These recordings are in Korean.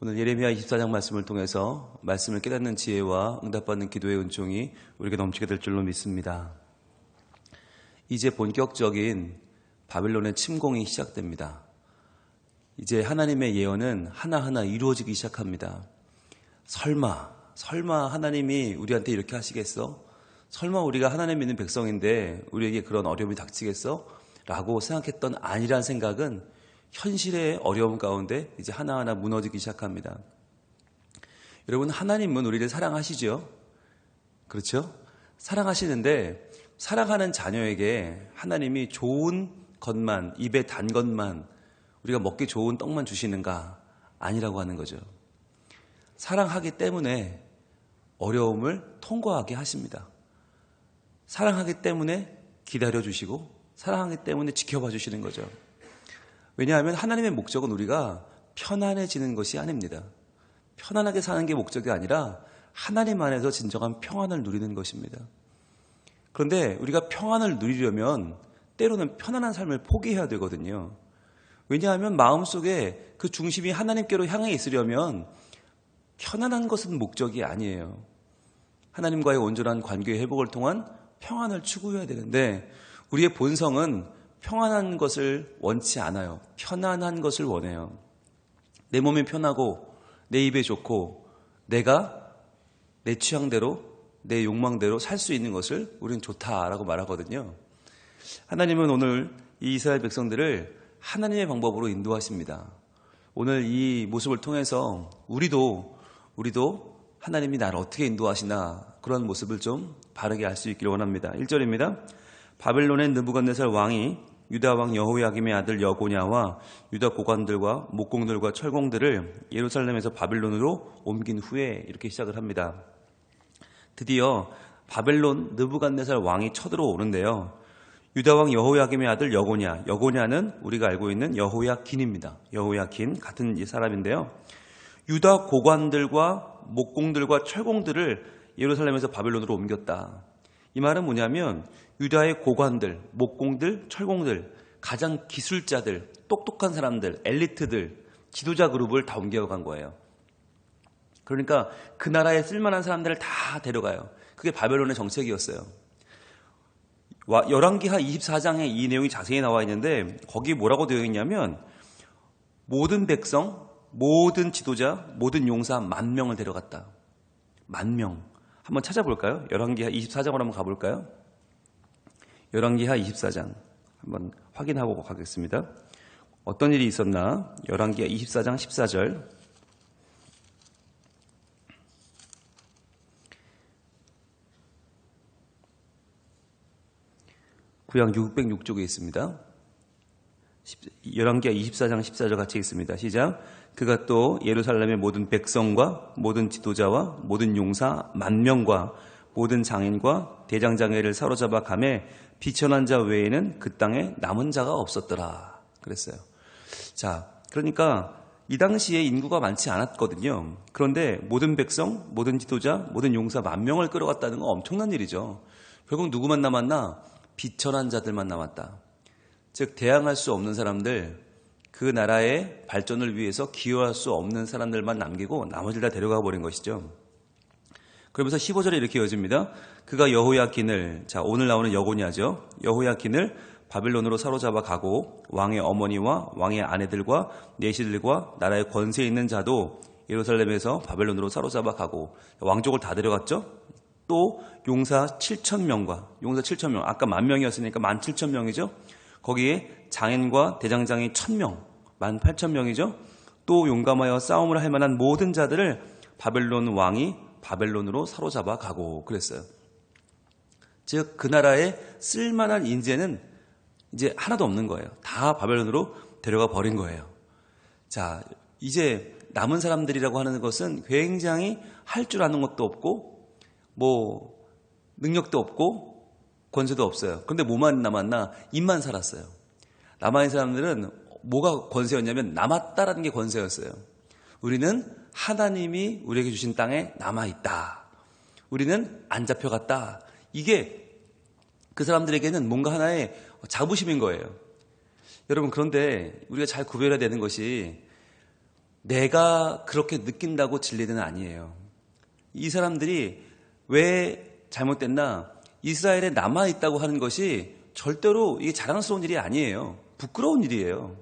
오늘 예레미야 24장 말씀을 통해서 말씀을 깨닫는 지혜와 응답받는 기도의 은총이 우리에게 넘치게 될 줄로 믿습니다. 이제 본격적인 바벨론의 침공이 시작됩니다. 이제 하나님의 예언은 하나하나 이루어지기 시작합니다. 설마 하나님이 우리한테 이렇게 하시겠어? 설마 우리가 하나님 믿는 백성인데 우리에게 그런 어려움이 닥치겠어? 라고 생각했던 아니란 생각은 현실의 어려움 가운데 이제 하나하나 무너지기 시작합니다. 여러분, 하나님은 우리를 사랑하시죠? 그렇죠? 사랑하시는데 사랑하는 자녀에게 하나님이 좋은 것만, 입에 단 것만, 우리가 먹기 좋은 떡만 주시는가? 아니라고 하는 거죠. 사랑하기 때문에 어려움을 통과하게 하십니다. 사랑하기 때문에 기다려주시고 사랑하기 때문에 지켜봐 주시는 거죠. 왜냐하면 하나님의 목적은 우리가 편안해지는 것이 아닙니다. 편안하게 사는 게 목적이 아니라 하나님 안에서 진정한 평안을 누리는 것입니다. 그런데 우리가 평안을 누리려면 때로는 편안한 삶을 포기해야 되거든요. 왜냐하면 마음속에 그 중심이 하나님께로 향해 있으려면 편안한 것은 목적이 아니에요. 하나님과의 온전한 관계의 회복을 통한 평안을 추구해야 되는데 우리의 본성은 평안한 것을 원치 않아요. 편안한 것을 원해요. 내 몸이 편하고 내 입에 좋고 내가 내 취향대로 내 욕망대로 살 수 있는 것을 우리는 좋다라고 말하거든요. 하나님은 오늘 이 이스라엘 백성들을 하나님의 방법으로 인도하십니다. 오늘 이 모습을 통해서 우리도 하나님이 나를 어떻게 인도하시나 그런 모습을 좀 바르게 알 수 있기를 원합니다. 1절입니다. 바벨론의 느부갓네살 왕이 유다 왕 여호야김의 아들 여고냐와 유다 고관들과 목공들과 철공들을 예루살렘에서 바벨론으로 옮긴 후에 이렇게 시작을 합니다. 드디어 바벨론 느부갓네살 왕이 쳐들어오는데요. 유다 왕 여호야김의 아들 여고냐는 우리가 알고 있는 여호야긴입니다. 여호야긴 같은 사람인데요. 유다 고관들과 목공들과 철공들을 예루살렘에서 바벨론으로 옮겼다. 이 말은 뭐냐면 유다의 고관들, 목공들, 철공들, 가장 기술자들, 똑똑한 사람들, 엘리트들, 지도자 그룹을 다 옮겨간 거예요. 그러니까 그 나라에 쓸만한 사람들을 다 데려가요. 그게 바벨론의 정책이었어요. 열왕기하 24장에 이 내용이 자세히 나와 있는데 거기 뭐라고 되어 있냐면 모든 백성, 모든 지도자, 모든 용사 10,000명을 데려갔다. 10,000명. 한번 찾아볼까요? 열왕기하 24장으로 한번 가볼까요? 열왕기하 24장 한번 확인하고 가겠습니다. 어떤 일이 있었나? 열왕기하 24장 14절. 구약 606쪽에 있습니다. 열왕기하 24장 14절 같이 있습니다. 시작. 그가 또 예루살렘의 모든 백성과 모든 지도자와 모든 용사 10,000명과 모든 장인과 대장장이를 사로잡아 가매 비천한 자 외에는 그 땅에 남은 자가 없었더라. 그랬어요. 자, 그러니까 이 당시에 인구가 많지 않았거든요. 그런데 모든 백성, 모든 지도자, 모든 용사 10,000명을 끌어갔다는 건 엄청난 일이죠. 결국 누구만 남았나? 비천한 자들만 남았다. 즉 대항할 수 없는 사람들, 그 나라의 발전을 위해서 기여할 수 없는 사람들만 남기고 나머지를 다 데려가 버린 것이죠. 그러면서 15절에 이렇게 이어집니다. 그가 여호야긴을, 자 오늘 나오는 여고냐죠. 여호야긴을 바벨론으로 사로잡아 가고 왕의 어머니와 왕의 아내들과 내시들과 나라의 권세 있는 자도 예루살렘에서 바벨론으로 사로잡아 가고 왕족을 다 데려갔죠. 또 용사 7,000명과 용사 7,000명, 아까 10,000명이었으니까 17,000명이죠. 거기에 장인과 대장장이 1,000명, 18,000명이죠. 또 용감하여 싸움을 할 만한 모든 자들을 바벨론 왕이 바벨론으로 사로잡아 가고 그랬어요. 즉 그 나라에 쓸만한 인재는 이제 하나도 없는 거예요. 다 바벨론으로 데려가 버린 거예요. 자, 이제 남은 사람들이라고 하는 것은 굉장히 할 줄 아는 것도 없고 뭐 능력도 없고 권세도 없어요. 그런데 뭐만 남았나? 입만 살았어요. 남아있는 사람들은 뭐가 권세였냐면 남았다라는 게 권세였어요. 우리는 하나님이 우리에게 주신 땅에 남아있다. 우리는 안 잡혀갔다. 이게 그 사람들에게는 뭔가 하나의 자부심인 거예요. 여러분, 그런데 우리가 잘 구별해야 되는 것이 내가 그렇게 느낀다고 진리는 아니에요. 이 사람들이 왜 잘못됐나? 이스라엘에 남아있다고 하는 것이 절대로 이게 자랑스러운 일이 아니에요. 부끄러운 일이에요.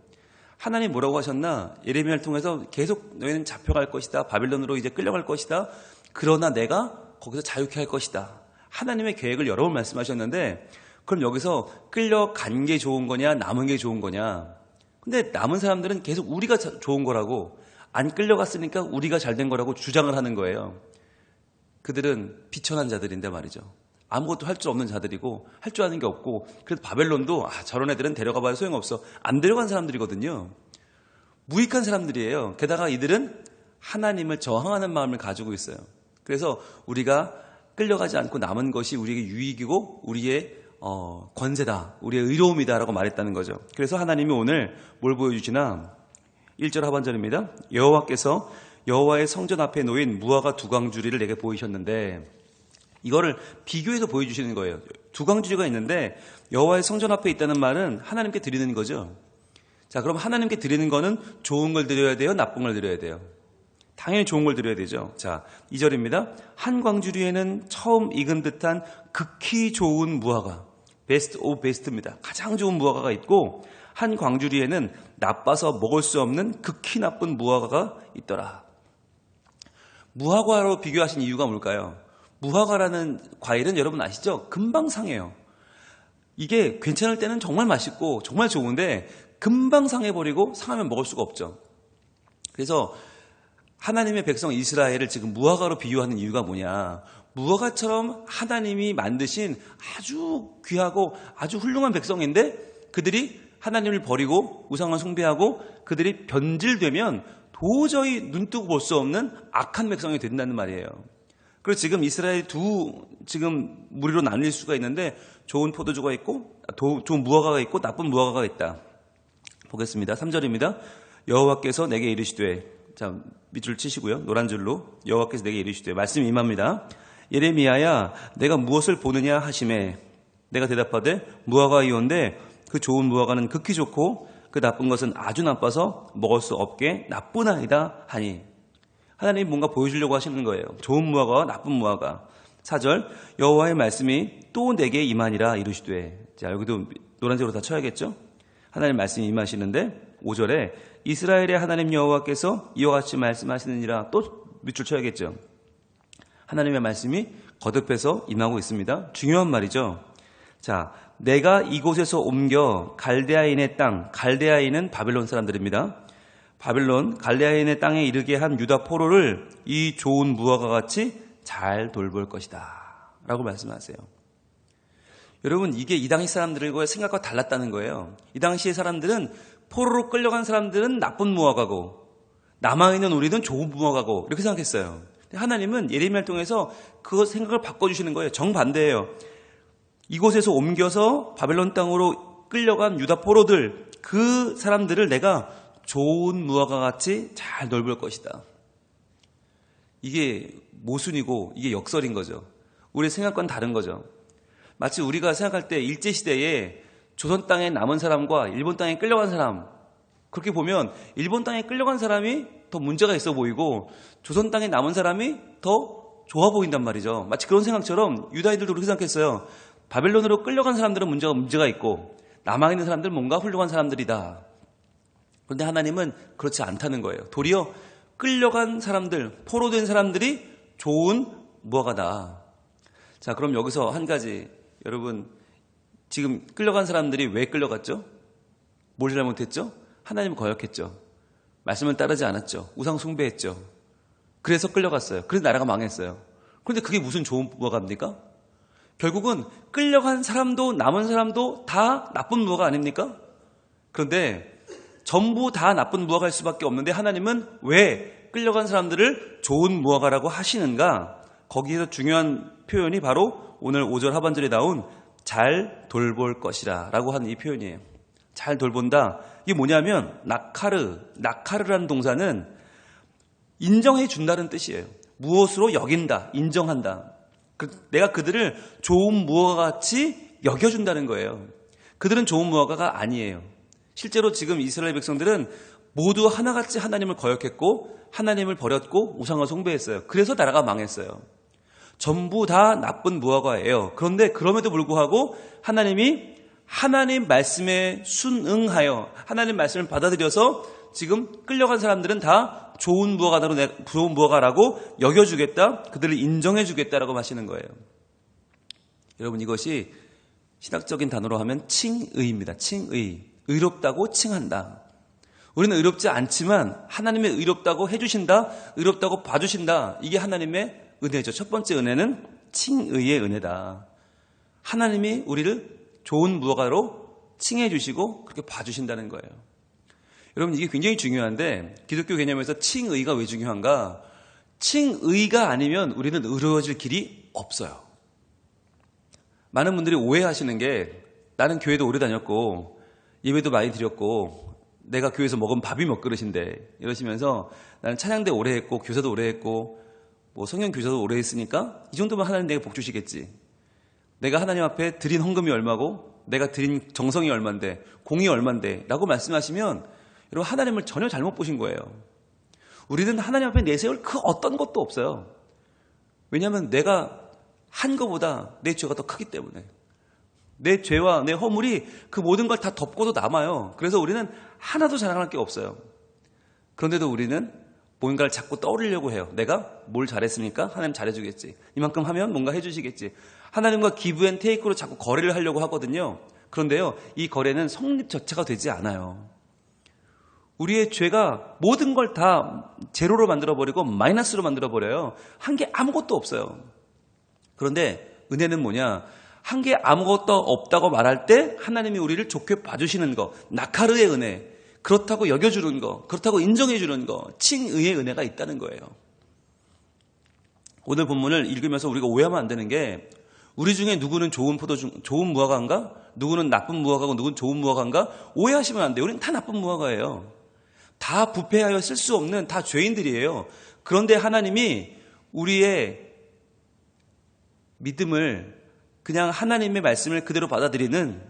하나님 뭐라고 하셨나? 예레미야를 통해서 계속 너희는 잡혀갈 것이다. 바빌론으로 이제 끌려갈 것이다. 그러나 내가 거기서 자유케 할 것이다. 하나님의 계획을 여러 번 말씀하셨는데 그럼 여기서 끌려간 게 좋은 거냐? 남은 게 좋은 거냐? 근데 남은 사람들은 계속 우리가 좋은 거라고 안 끌려갔으니까 우리가 잘된 거라고 주장을 하는 거예요. 그들은 비천한 자들인데 말이죠. 아무것도 할 줄 없는 자들이고 할 줄 아는 게 없고 그래서 바벨론도 저런 애들은 데려가 봐야 소용없어. 안 데려간 사람들이거든요. 무익한 사람들이에요. 게다가 이들은 하나님을 저항하는 마음을 가지고 있어요. 그래서 우리가 끌려가지 않고 남은 것이 우리에게 유익이고 우리의 권세다. 우리의 의로움이다 라고 말했다는 거죠. 그래서 하나님이 오늘 뭘 보여주시나 1절 하반절입니다. 여호와께서 여호와의 성전 앞에 놓인 무화과 두 광주리를 내게 보이셨는데 이거를 비교해서 보여주시는 거예요. 두 광주리가 있는데 여호와의 성전 앞에 있다는 말은 하나님께 드리는 거죠. 자, 그럼 하나님께 드리는 거는 좋은 걸 드려야 돼요? 나쁜 걸 드려야 돼요? 당연히 좋은 걸 드려야 되죠. 자, 2절입니다. 한 광주리에는 처음 익은 듯한 극히 좋은 무화과, 베스트 오브 베스트입니다. 가장 좋은 무화과가 있고 한 광주리에는 나빠서 먹을 수 없는 극히 나쁜 무화과가 있더라. 무화과로 비교하신 이유가 뭘까요? 무화과라는 과일은 여러분 아시죠? 금방 상해요. 이게 괜찮을 때는 정말 맛있고 정말 좋은데 금방 상해버리고 상하면 먹을 수가 없죠. 그래서 하나님의 백성 이스라엘을 지금 무화과로 비유하는 이유가 뭐냐? 무화과처럼 하나님이 만드신 아주 귀하고 아주 훌륭한 백성인데 그들이 하나님을 버리고 우상을 숭배하고 그들이 변질되면 도저히 눈뜨고 볼 수 없는 악한 백성이 된다는 말이에요. 그리고 지금 이스라엘이 지금 무리로 나뉠 수가 있는데 좋은 포도주가 있고 좋은 무화과가 있고 나쁜 무화과가 있다. 보겠습니다. 3절입니다. 여호와께서 내게 이르시되, 자, 밑줄 치시고요. 노란 줄로 여호와께서 내게 이르시되 말씀이 임합니다. 예레미야야 내가 무엇을 보느냐 하시매 내가 대답하되 무화과이온데 그 좋은 무화과는 극히 좋고 그 나쁜 것은 아주 나빠서 먹을 수 없게 나쁘나이다 하니. 하나님이 뭔가 보여주려고 하시는 거예요. 좋은 무화과와 나쁜 무화과. 4절 여호와의 말씀이 또 내게 임하니라 이르시되. 자, 여기도 노란색으로 다 쳐야겠죠? 하나님 말씀이 임하시는데 5절에 이스라엘의 하나님 여호와께서 이와 같이 말씀하시느니라. 또 밑줄 쳐야겠죠? 하나님의 말씀이 거듭해서 임하고 있습니다. 중요한 말이죠. 자, 내가 이곳에서 옮겨 갈대아인의 땅, 갈대아인은 바벨론 사람들입니다. 바벨론 갈대아인의 땅에 이르게 한 유다 포로를 이 좋은 무화과 같이 잘 돌볼 것이다 라고 말씀하세요. 여러분, 이게 이 당시 사람들과의 생각과 달랐다는 거예요. 이 당시의 사람들은 포로로 끌려간 사람들은 나쁜 무화과고 남아있는 우리는 좋은 무화과고 이렇게 생각했어요. 하나님은 예레미야를 통해서 그 생각을 바꿔주시는 거예요. 정반대예요. 이곳에서 옮겨서 바벨론 땅으로 끌려간 유다 포로들, 그 사람들을 내가 좋은 무화과 같이 잘 돌볼 것이다. 이게 모순이고 이게 역설인 거죠. 우리의 생각과는 다른 거죠. 마치 우리가 생각할 때 일제시대에 조선 땅에 남은 사람과 일본 땅에 끌려간 사람, 그렇게 보면 일본 땅에 끌려간 사람이 더 문제가 있어 보이고 조선 땅에 남은 사람이 더 좋아 보인단 말이죠. 마치 그런 생각처럼 유다인들도 그렇게 생각했어요. 바벨론으로 끌려간 사람들은 문제가 있고 남아있는 사람들은 뭔가 훌륭한 사람들이다. 그런데 하나님은 그렇지 않다는 거예요. 도리어 끌려간 사람들, 포로된 사람들이 좋은 무화과다. 자, 그럼 여기서 한 가지, 여러분, 지금 끌려간 사람들이 왜 끌려갔죠? 뭘 잘못했죠? 하나님을 거역했죠. 말씀을 따르지 않았죠. 우상 숭배했죠. 그래서 끌려갔어요. 그래서 나라가 망했어요. 그런데 그게 무슨 좋은 무화과입니까? 결국은 끌려간 사람도 남은 사람도 다 나쁜 무화과 아닙니까? 그런데 전부 다 나쁜 무화과일 수밖에 없는데 하나님은 왜 끌려간 사람들을 좋은 무화과라고 하시는가? 거기에서 중요한 표현이 바로 오늘 5절 하반절에 나온 잘 돌볼 것이라 라고 하는 이 표현이에요. 잘 돌본다. 이게 뭐냐면 나카르라는 동사는 인정해 준다는 뜻이에요. 무엇으로 여긴다, 인정한다. 내가 그들을 좋은 무화과 같이 여겨준다는 거예요. 그들은 좋은 무화과가 아니에요. 실제로 지금 이스라엘 백성들은 모두 하나같이 하나님을 거역했고 하나님을 버렸고 우상을 숭배했어요. 그래서 나라가 망했어요. 전부 다 나쁜 무화과예요. 그런데 그럼에도 불구하고 하나님이 하나님 말씀에 순응하여 하나님 말씀을 받아들여서 지금 끌려간 사람들은 다 좋은 무화과라고 여겨주겠다, 그들을 인정해주겠다라고 하시는 거예요. 여러분, 이것이 신학적인 단어로 하면 칭의입니다. 칭의. 의롭다고 칭한다. 우리는 의롭지 않지만 하나님의 의롭다고 해주신다, 의롭다고 봐주신다. 이게 하나님의 은혜죠. 첫 번째 은혜는 칭의의 은혜다. 하나님이 우리를 좋은 무화과로 칭해 주시고 그렇게 봐주신다는 거예요. 여러분, 이게 굉장히 중요한데 기독교 개념에서 칭의가 왜 중요한가? 칭의가 아니면 우리는 의로워질 길이 없어요. 많은 분들이 오해하시는 게 나는 교회도 오래 다녔고 예배도 많이 드렸고 내가 교회에서 먹은 밥이 몇 그릇인데 이러시면서 나는 찬양대 오래 했고 교사도 오래 했고 뭐 성경 교사도 오래 했으니까 이 정도면 하나님 내게 복 주시겠지. 내가 하나님 앞에 드린 헌금이 얼마고 내가 드린 정성이 얼만데 공이 얼만데 라고 말씀하시면 여러분, 하나님을 전혀 잘못 보신 거예요. 우리는 하나님 앞에 내세울 그 어떤 것도 없어요. 왜냐하면 내가 한 것보다 내 죄가 더 크기 때문에 내 죄와 내 허물이 그 모든 걸 다 덮고도 남아요. 그래서 우리는 하나도 자랑할 게 없어요. 그런데도 우리는 뭔가를 자꾸 떠올리려고 해요. 내가 뭘 잘했으니까 하나님 잘해주겠지. 이만큼 하면 뭔가 해주시겠지. 하나님과 기브 앤 테이크로 자꾸 거래를 하려고 하거든요. 그런데요, 이 거래는 성립 자체가 되지 않아요. 우리의 죄가 모든 걸 다 제로로 만들어버리고 마이너스로 만들어버려요. 한 게 아무것도 없어요. 그런데 은혜는 뭐냐? 한 게 아무것도 없다고 말할 때 하나님이 우리를 좋게 봐주시는 거, 나카르의 은혜, 그렇다고 여겨주는 거, 그렇다고 인정해주는 거, 칭의의 은혜가 있다는 거예요. 오늘 본문을 읽으면서 우리가 오해하면 안 되는 게 우리 중에 누구는 좋은 무화과인가? 누구는 나쁜 무화과고 누구는 좋은 무화과인가? 오해하시면 안 돼요. 우리는 다 나쁜 무화과예요. 다 부패하여 쓸 수 없는 다 죄인들이에요. 그런데 하나님이 우리의 믿음을 그냥 하나님의 말씀을 그대로 받아들이는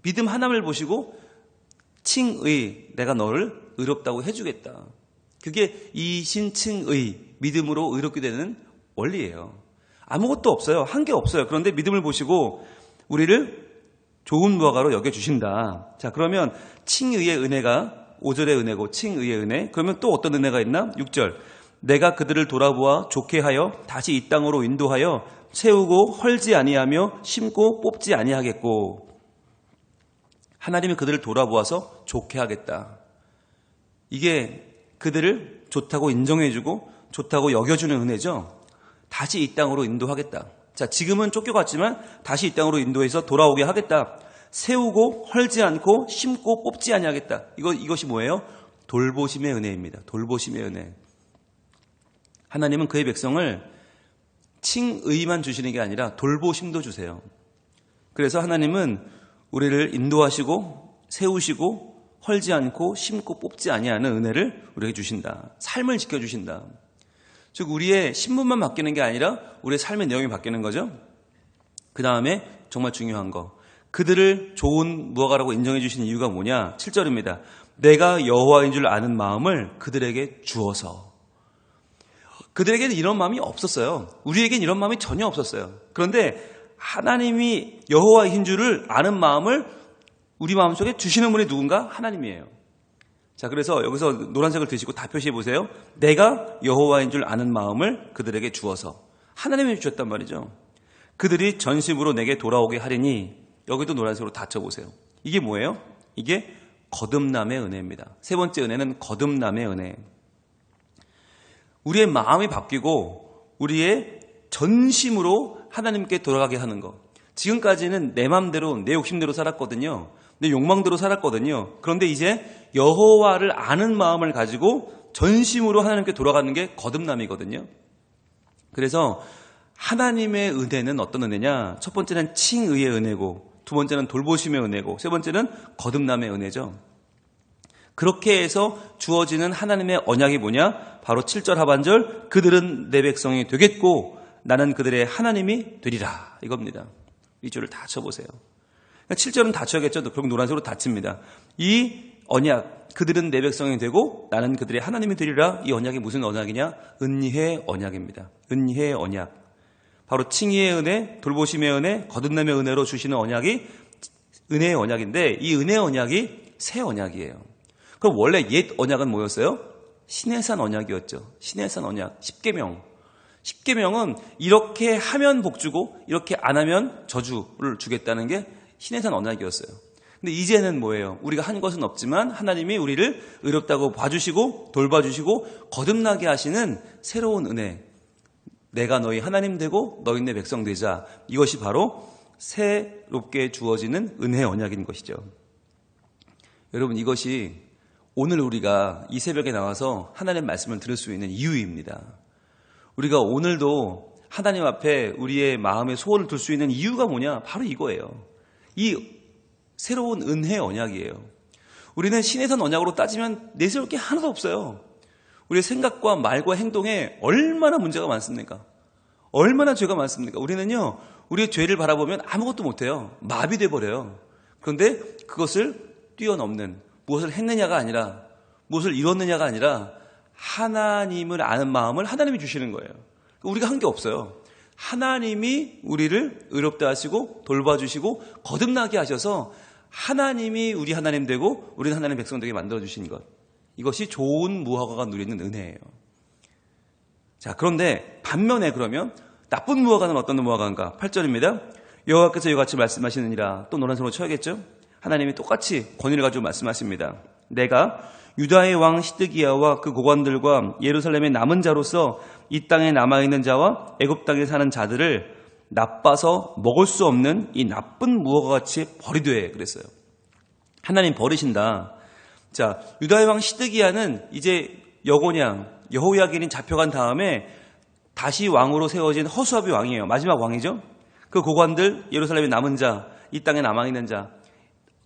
믿음 하나를 보시고 칭의, 내가 너를 의롭다고 해주겠다. 그게 이신칭의, 믿음으로 의롭게 되는 원리예요. 아무것도 없어요. 한 게 없어요. 그런데 믿음을 보시고 우리를 좋은 무화과로 여겨주신다. 자, 그러면 칭의의 은혜가 5절의 은혜고 칭의의 은혜. 그러면 또 어떤 은혜가 있나? 6절. 내가 그들을 돌아보아 좋게 하여 다시 이 땅으로 인도하여 세우고 헐지 아니하며 심고 뽑지 아니하겠고. 하나님이 그들을 돌아보아서 좋게 하겠다. 이게 그들을 좋다고 인정해주고 좋다고 여겨주는 은혜죠. 다시 이 땅으로 인도하겠다. 자, 지금은 쫓겨갔지만 다시 이 땅으로 인도해서 돌아오게 하겠다. 세우고 헐지 않고 심고 뽑지 아니하겠다. 이것이 뭐예요? 돌보심의 은혜입니다. 돌보심의 은혜. 하나님은 그의 백성을 칭의만 주시는 게 아니라 돌보심도 주세요. 그래서 하나님은 우리를 인도하시고 세우시고 헐지 않고 심고 뽑지 아니하는 은혜를 우리에게 주신다. 삶을 지켜주신다. 즉 우리의 신분만 바뀌는 게 아니라 우리의 삶의 내용이 바뀌는 거죠. 그 다음에 정말 중요한 거, 그들을 좋은 무화과라고 인정해 주신 이유가 뭐냐? 7절입니다. 내가 여호와인 줄 아는 마음을 그들에게 주어서. 그들에게는 이런 마음이 없었어요. 우리에겐 이런 마음이 전혀 없었어요. 그런데 하나님이 여호와인 줄을 아는 마음을 우리 마음속에 주시는 분이 누군가? 하나님이에요. 자, 그래서 여기서 노란색을 드시고 다 표시해 보세요. 내가 여호와인 줄 아는 마음을 그들에게 주어서. 하나님이 주셨단 말이죠. 그들이 전심으로 내게 돌아오게 하리니. 여기도 노란색으로 닫혀보세요. 이게 뭐예요? 이게 거듭남의 은혜입니다. 세 번째 은혜는 거듭남의 은혜. 우리의 마음이 바뀌고 우리의 전심으로 하나님께 돌아가게 하는 것. 지금까지는 내 마음대로 내 욕심대로 살았거든요. 내 욕망대로 살았거든요. 그런데 이제 여호와를 아는 마음을 가지고 전심으로 하나님께 돌아가는 게 거듭남이거든요. 그래서 하나님의 은혜는 어떤 은혜냐? 첫 번째는 칭의의 은혜고, 두 번째는 돌보심의 은혜고, 세 번째는 거듭남의 은혜죠. 그렇게 해서 주어지는 하나님의 언약이 뭐냐? 바로 7절 하반절, 그들은 내 백성이 되겠고 나는 그들의 하나님이 되리라, 이겁니다. 이 줄을 다 쳐보세요. 7절은 닫혀야겠죠. 그럼 노란색으로 닫힙니다. 이 언약, 그들은 내 백성이 되고 나는 그들의 하나님이 되리라. 이 언약이 무슨 언약이냐? 은혜의 언약입니다. 은혜의 언약. 바로 칭의의 은혜, 돌보심의 은혜, 거듭남의 은혜로 주시는 언약이 은혜의 언약인데 이 은혜의 언약이 새 언약이에요. 그럼 원래 옛 언약은 뭐였어요? 시내산 언약이었죠. 시내산 언약, 10계명. 10계명은 이렇게 하면 복 주고 이렇게 안 하면 저주를 주겠다는 게 시내산 언약이었어요. 근데 이제는 뭐예요? 우리가 한 것은 없지만 하나님이 우리를 의롭다고 봐주시고 돌봐주시고 거듭나게 하시는 새로운 은혜. 내가 너희 하나님 되고 너희 내 백성 되자. 이것이 바로 새롭게 주어지는 은혜의 언약인 것이죠. 여러분, 이것이 오늘 우리가 이 새벽에 나와서 하나님의 말씀을 들을 수 있는 이유입니다. 우리가 오늘도 하나님 앞에 우리의 마음의 소원을 둘 수 있는 이유가 뭐냐? 바로 이거예요. 이 새로운 은혜의 언약이에요. 우리는 신의 언약으로 따지면 내세울 게 하나도 없어요. 우리의 생각과 말과 행동에 얼마나 문제가 많습니까? 얼마나 죄가 많습니까? 우리는요, 우리의 죄를 바라보면 아무것도 못해요. 마비돼 버려요. 그런데 그것을 뛰어넘는, 무엇을 했느냐가 아니라, 무엇을 이뤘느냐가 아니라 하나님을 아는 마음을 하나님이 주시는 거예요. 우리가 한 게 없어요. 하나님이 우리를 의롭다 하시고 돌봐주시고 거듭나게 하셔서 하나님이 우리 하나님 되고 우리는 하나님 백성 되게 만들어주신 것. 이것이 좋은 무화과가 누리는 은혜예요. 자, 그런데 반면에 그러면 나쁜 무화과는 어떤 무화과인가? 8절입니다. 여호와께서 이와 같이 말씀하시느니라. 또 노란색으로 쳐야겠죠? 하나님이 똑같이 권위를 가지고 말씀하십니다. 내가 유다의 왕 시드기야와 그 고관들과 예루살렘의 남은 자로서 이 땅에 남아있는 자와 애굽 땅에 사는 자들을 나빠서 먹을 수 없는 이 나쁜 무화과같이 버리되 그랬어요. 하나님 버리신다. 자, 유다의 왕 시드기야는 이제 여고냥 여호야긴이 잡혀간 다음에 다시 왕으로 세워진 허수아비 왕이에요. 마지막 왕이죠. 그 고관들, 예루살렘의 남은 자, 이 땅에 남아있는 자,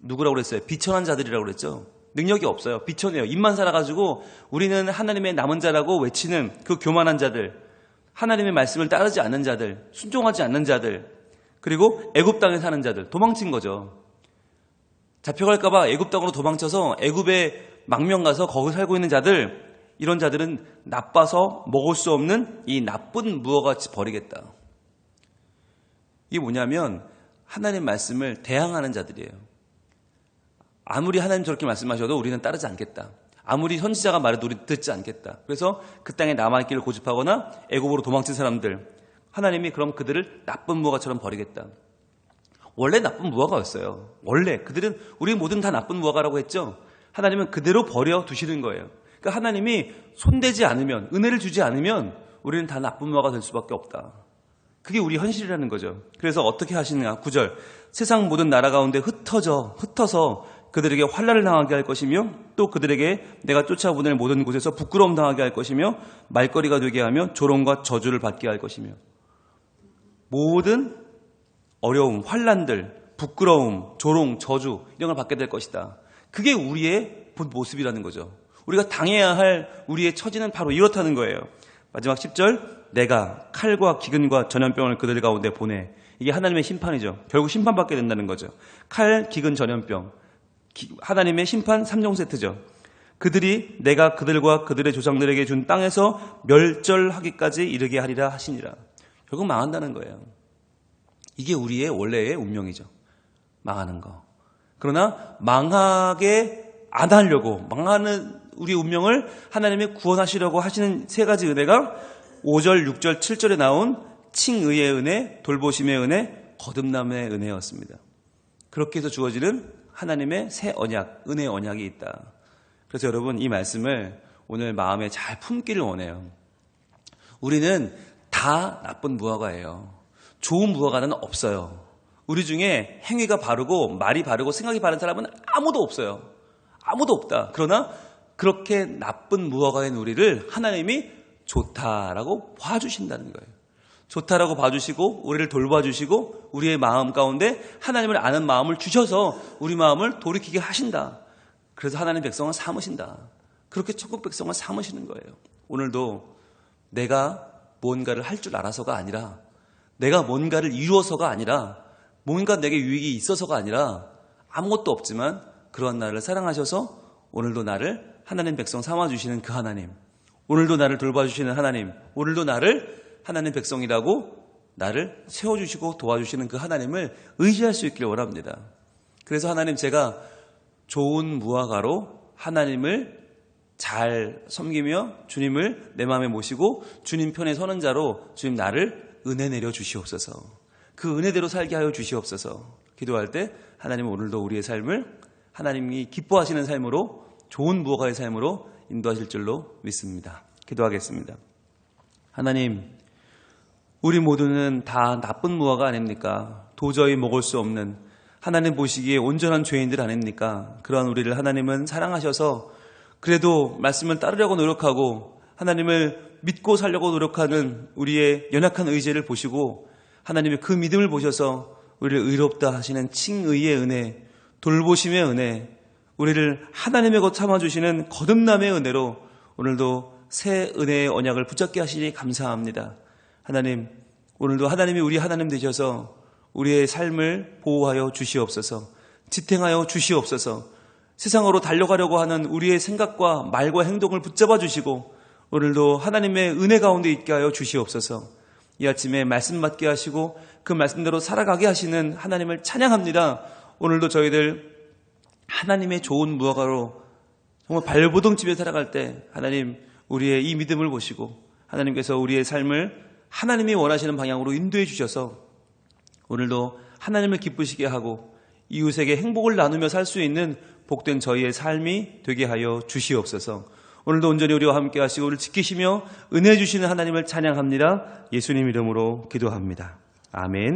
누구라고 그랬어요? 비천한 자들이라고 그랬죠. 능력이 없어요. 비천해요. 입만 살아가지고 우리는 하나님의 남은 자라고 외치는 그 교만한 자들, 하나님의 말씀을 따르지 않는 자들, 순종하지 않는 자들, 그리고 애굽 땅에 사는 자들, 도망친 거죠. 잡혀갈까 봐 애굽 땅으로 도망쳐서 애굽에 망명 가서 거기 살고 있는 자들, 이런 자들은 나빠서 먹을 수 없는 이 나쁜 무화과같이 버리겠다. 이게 뭐냐면 하나님 말씀을 대항하는 자들이에요. 아무리 하나님 저렇게 말씀하셔도 우리는 따르지 않겠다. 아무리 선지자가 말해도 우리 듣지 않겠다. 그래서 그 땅에 남아있기를 고집하거나 애굽으로 도망친 사람들, 하나님이 그럼 그들을 나쁜 무화과처럼 버리겠다. 원래 나쁜 무화과였어요. 원래 그들은 우리 모든 다 나쁜 무화과라고 했죠. 하나님은 그대로 버려두시는 거예요. 그러니까 하나님이 손대지 않으면, 은혜를 주지 않으면 우리는 다 나쁜 무화과가 될 수밖에 없다. 그게 우리 현실이라는 거죠. 그래서 어떻게 하시느냐? 9절. 세상 모든 나라 가운데 흩어서 그들에게 환난을 당하게 할 것이며 또 그들에게 내가 쫓아보낼 모든 곳에서 부끄러움 당하게 할 것이며 말거리가 되게 하며 조롱과 저주를 받게 할 것이며 모든 어려움, 환난들, 부끄러움, 조롱, 저주 이런 걸 받게 될 것이다. 그게 우리의 본 모습이라는 거죠. 우리가 당해야 할 우리의 처지는 바로 이렇다는 거예요. 마지막 10절. 내가 칼과 기근과 전염병을 그들 가운데 보내. 이게 하나님의 심판이죠. 결국 심판받게 된다는 거죠. 칼, 기근, 전염병. 하나님의 심판 3종 세트죠. 그들이 내가 그들과 그들의 조상들에게 준 땅에서 멸절하기까지 이르게 하리라 하시니라. 결국 망한다는 거예요. 이게 우리의 원래의 운명이죠. 망하는 거. 그러나 망하게 안 하려고, 망하는 우리 운명을 하나님이 구원하시려고 하시는 세 가지 은혜가 5절, 6절, 7절에 나온 칭의의 은혜, 돌보심의 은혜, 거듭남의 은혜였습니다. 그렇게 해서 주어지는 하나님의 새 언약, 은혜의 언약이 있다. 그래서 여러분 이 말씀을 오늘 마음에 잘 품기를 원해요. 우리는 다 나쁜 무화과예요. 좋은 무화과는 없어요. 우리 중에 행위가 바르고 말이 바르고 생각이 바른 사람은 아무도 없어요. 아무도 없다. 그러나 그렇게 나쁜 무화과인 우리를 하나님이 좋다라고 봐주신다는 거예요. 좋다라고 봐주시고 우리를 돌봐주시고 우리의 마음 가운데 하나님을 아는 마음을 주셔서 우리 마음을 돌이키게 하신다. 그래서 하나님 백성을 삼으신다. 그렇게 천국 백성을 삼으시는 거예요. 오늘도 내가 뭔가를 할 줄 알아서가 아니라 내가 뭔가를 이루어서가 아니라 뭔가 내게 유익이 있어서가 아니라 아무것도 없지만 그러한 나를 사랑하셔서 오늘도 나를 하나님 백성 삼아주시는 그 하나님, 오늘도 나를 돌봐주시는 하나님, 오늘도 나를 하나님 백성이라고 나를 세워주시고 도와주시는 그 하나님을 의지할 수 있기를 원합니다. 그래서 하나님, 제가 좋은 무화과로 하나님을 잘 섬기며 주님을 내 마음에 모시고 주님 편에 서는 자로 주님 나를 은혜 내려 주시옵소서. 그 은혜대로 살게 하여 주시옵소서. 기도할 때 하나님은 오늘도 우리의 삶을 하나님이 기뻐하시는 삶으로, 좋은 무화과의 삶으로 인도하실 줄로 믿습니다. 기도하겠습니다. 하나님, 우리 모두는 다 나쁜 무화과 아닙니까? 도저히 먹을 수 없는, 하나님 보시기에 온전한 죄인들 아닙니까? 그러한 우리를 하나님은 사랑하셔서 그래도 말씀을 따르려고 노력하고 하나님을 믿고 살려고 노력하는 우리의 연약한 의지를 보시고 하나님의 그 믿음을 보셔서 우리를 의롭다 하시는 칭의의 은혜, 돌보심의 은혜, 우리를 하나님의 것 삼아주시는 거듭남의 은혜로 오늘도 새 은혜의 언약을 붙잡게 하시니 감사합니다. 하나님, 오늘도 하나님이 우리 하나님 되셔서 우리의 삶을 보호하여 주시옵소서, 지탱하여 주시옵소서, 세상으로 달려가려고 하는 우리의 생각과 말과 행동을 붙잡아 주시고 오늘도 하나님의 은혜 가운데 있게 하여 주시옵소서. 이 아침에 말씀 받게 하시고 그 말씀대로 살아가게 하시는 하나님을 찬양합니다. 오늘도 저희들 하나님의 좋은 무화과로 정말 발버둥치며 살아갈 때 하나님, 우리의 이 믿음을 보시고 하나님께서 우리의 삶을 하나님이 원하시는 방향으로 인도해 주셔서 오늘도 하나님을 기쁘시게 하고 이웃에게 행복을 나누며 살 수 있는 복된 저희의 삶이 되게 하여 주시옵소서. 오늘도 온전히 우리와 함께 하시고 우리를 지키시며 은혜 주시는 하나님을 찬양합니다. 예수님 이름으로 기도합니다. 아멘.